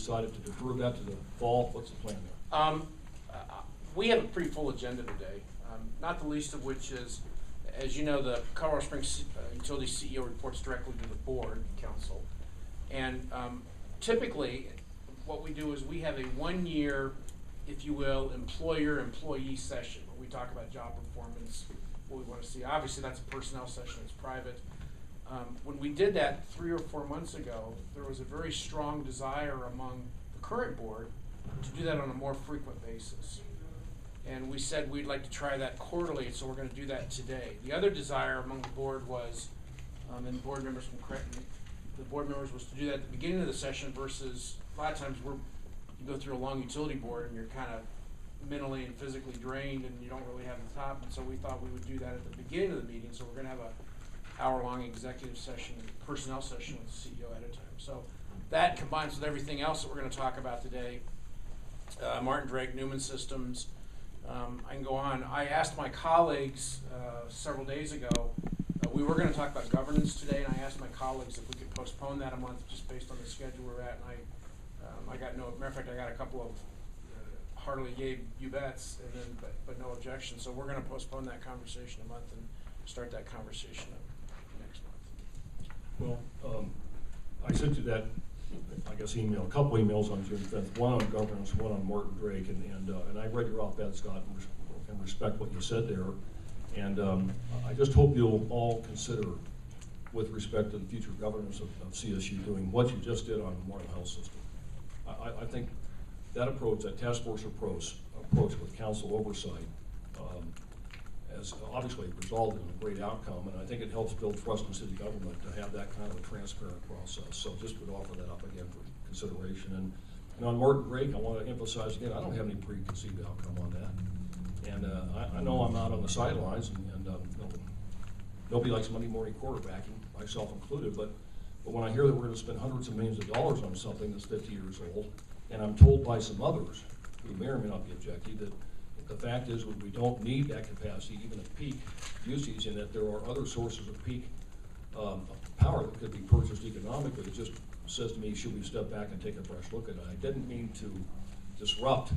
decided to defer that to the fall? What's the plan there? We have a pretty full agenda today, not the least of which is, as you know, the Colorado Springs Utility CEO reports directly to the board council. And typically, what we do is we have a 1 year, if you will, employer-employee session where we talk about job performance, what we want to see. Obviously, that's a personnel session, it's private. When we did that 3 or 4 months ago, there was a very strong desire among the current board to do that on a more frequent basis. And we said we'd like to try that quarterly, so we're going to do that today. The other desire among the board was, and board members can correct me, the board members was to do that at the beginning of the session versus a lot of times you go through a long utility board and you're kind of mentally and physically drained and you don't really have the top. And so we thought we would do that at the beginning of the meeting. So we're going to have a hour-long executive session, personnel session with the CEO at a time. So that combines with everything else that we're going to talk about today. Martin Drake, Newman Systems. I can go on. I asked my colleagues several days ago, we were going to talk about governance today, and I asked my colleagues if we could postpone that a month just based on the schedule we're at. And I got no, matter of fact, I got a couple of heartily yay, you bets, and then, but no objection. So we're going to postpone that conversation a month and start that conversation next month. Well, I sent you that, I guess, email, a couple emails on June 5th, one on governance, one on Martin Drake, and I read your op-ed, Scott, and respect what you said there. And I just hope you'll all consider, with respect to the future governance of CSU, doing what you just did on the Memorial Health System. I think that approach, that task force approach with council oversight, has obviously resulted in a great outcome, and I think it helps build trust in city government to have that kind of a transparent process. So just would offer that up again for consideration. And on Martin Drake, I want to emphasize again, I don't have any preconceived outcome on that. And I know I'm out on the sidelines, and nobody likes Monday morning quarterbacking, myself included, but when I hear that we're going to spend hundreds of millions of dollars on something that's 50 years old, and I'm told by some others, who may or may not be objective, that the fact is we don't need that capacity even at peak usage, and that there are other sources of peak power that could be purchased economically. It just says to me, should we step back and take a fresh look at it? I didn't mean to disrupt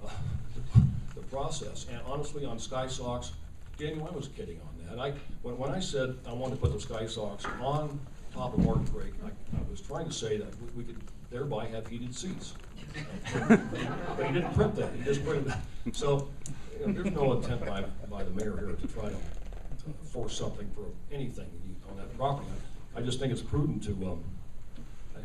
the process. And honestly, on SkySox, Daniel, I was kidding on that. When I said I wanted to put the SkySox on top of Martin Drake, I was trying to say that we could thereby have heated seats. But he didn't print that. He just printed that. So there's no intent by the mayor here to try to force something for anything on that property. I just think it's prudent to,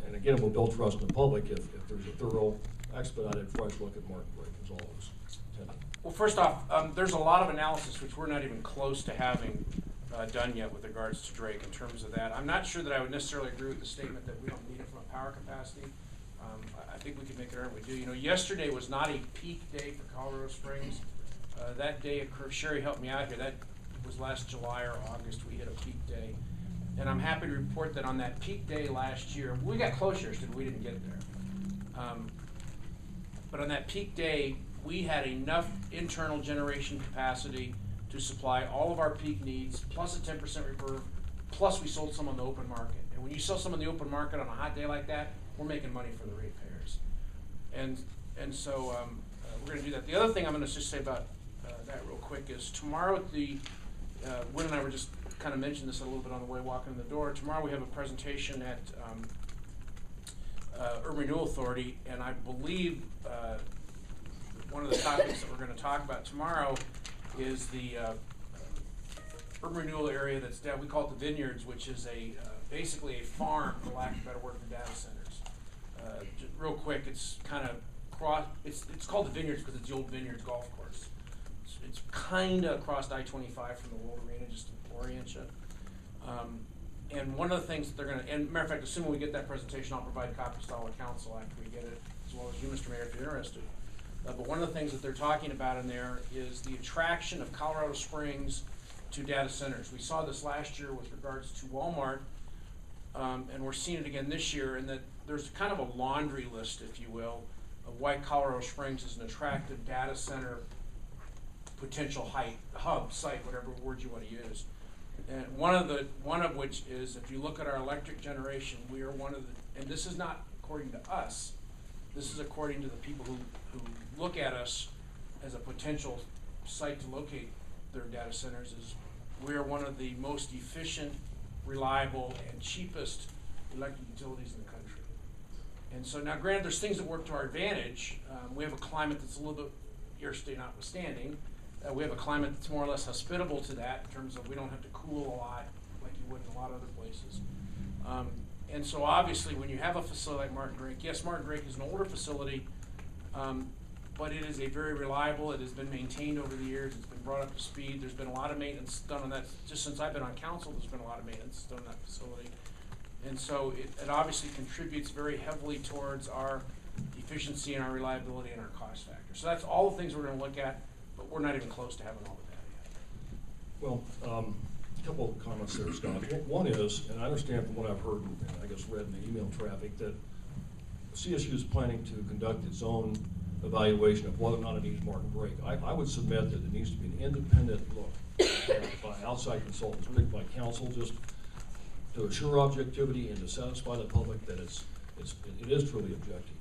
and again, we'll build trust in the public if there's a thorough, expedited, fresh look at Martin Drake, is all it was intended. Well, first off, there's a lot of analysis which we're not even close to having done yet with regards to Drake in terms of that. I'm not sure that I would necessarily agree with the statement that we don't need it from a power capacity. I think we can make it earn. We do. You know, yesterday was not a peak day for Colorado Springs. That day occurred, Sherry helped me out here, that was last July or August we hit a peak day. And I'm happy to report that on that peak day last year, we got close years, but we didn't get there. But on that peak day, we had enough internal generation capacity to supply all of our peak needs, plus a 10% reserve, plus we sold some on the open market. And when you sell some on the open market on a hot day like that, we're making money for the ratepayers. And so we're going to do that. The other thing I'm going to just say about that real quick is tomorrow at the, Wynn and I were just kind of mentioned this a little bit on the way walking in the door. Tomorrow we have a presentation at Urban Renewal Authority, and I believe one of the topics that we're going to talk about tomorrow is the urban renewal area that's down, we call it the Vineyards, which is basically a farm, for lack of a better word, for data centers. Just real quick, it's kind of it's called the Vineyards because it's the old Vineyards golf course. It's kind of across I-25 from the World Arena, just to orient you. And one of the things that they're going to, and matter of fact, assuming we get that presentation, I'll provide copies to all the council after we get it, as well as you, Mr. Mayor, if you're interested. But one of the things that they're talking about in there is the attraction of Colorado Springs to data centers. We saw this last year with regards to Walmart, and we're seeing it again this year, in that there's kind of a laundry list, if you will, of why Colorado Springs is an attractive data center potential hub, site, whatever word you want to use. And one of which is, if you look at our electric generation, we are one of the, and this is not according to us, this is according to the people who look at us as a potential site to locate their data centers, is we are one of the most efficient, reliable, and cheapest electric utilities in the country. And so now, granted, there's things that work to our advantage. We have a climate that's a little bit, your state notwithstanding, we have a climate that's more or less hospitable to that in terms of we don't have to cool a lot like you would in a lot of other places. And so obviously when you have a facility like Martin Drake, yes, Martin Drake is an older facility, but it is a very reliable, it has been maintained over the years, it's been brought up to speed, there's been a lot of maintenance done on that. Just since I've been on council, there's been a lot of maintenance done on that facility. And so it obviously contributes very heavily towards our efficiency and our reliability and our cost factor. So that's all the things we're going to look at, but we're not even close to having all the data yet. Well, a couple of comments there, Scott. One is, and I understand from what I've heard and I guess read in the email traffic, that CSU is planning to conduct its own evaluation of whether or not it needs Martin Drake. I would submit that it needs to be an independent look by outside consultants, picked by council, just to assure objectivity and to satisfy the public that it is truly objective.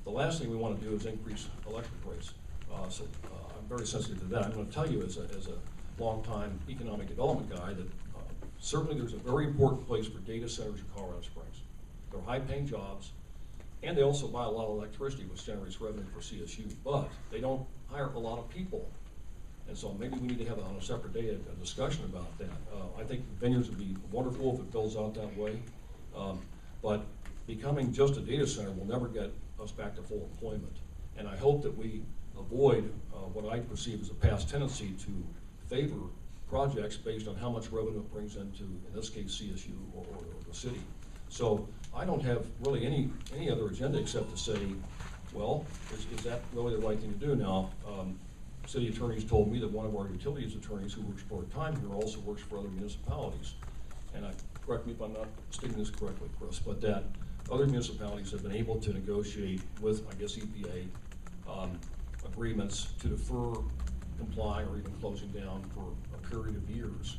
The last thing we want to do is increase electric rates. So I'm very sensitive to that. I'm going to tell you as a long-time economic development guy that certainly there's a very important place for data centers in Colorado Springs. They're high-paying jobs, and they also buy a lot of electricity, which generates revenue for CSU, but they don't hire a lot of people. And so maybe we need to have on a separate day a discussion about that. I think vineyards would be wonderful if it builds out that way, but becoming just a data center will never get us back to full employment. And I hope that we avoid what I perceive as a past tendency to favor projects based on how much revenue it brings into, in this case, CSU or the city. So I don't have really any other agenda except to say, well, is that really the right thing to do? Now, city attorneys told me that one of our utilities attorneys who works part-time here also works for other municipalities. And correct me if I'm not stating this correctly, Chris, but that other municipalities have been able to negotiate with, I guess, EPA agreements to defer, comply, or even closing down for a period of years.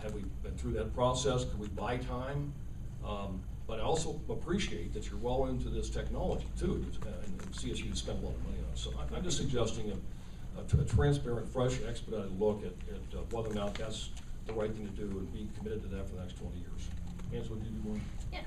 Have we been through that process? Could we buy time? But I also appreciate that you're well into this technology too, and CSU spent a lot of money on it. So I'm just suggesting a transparent, fresh, expedited look at whether or not that's the right thing to do and be committed to that for the next 20 years. Angela, do you want? Yeah,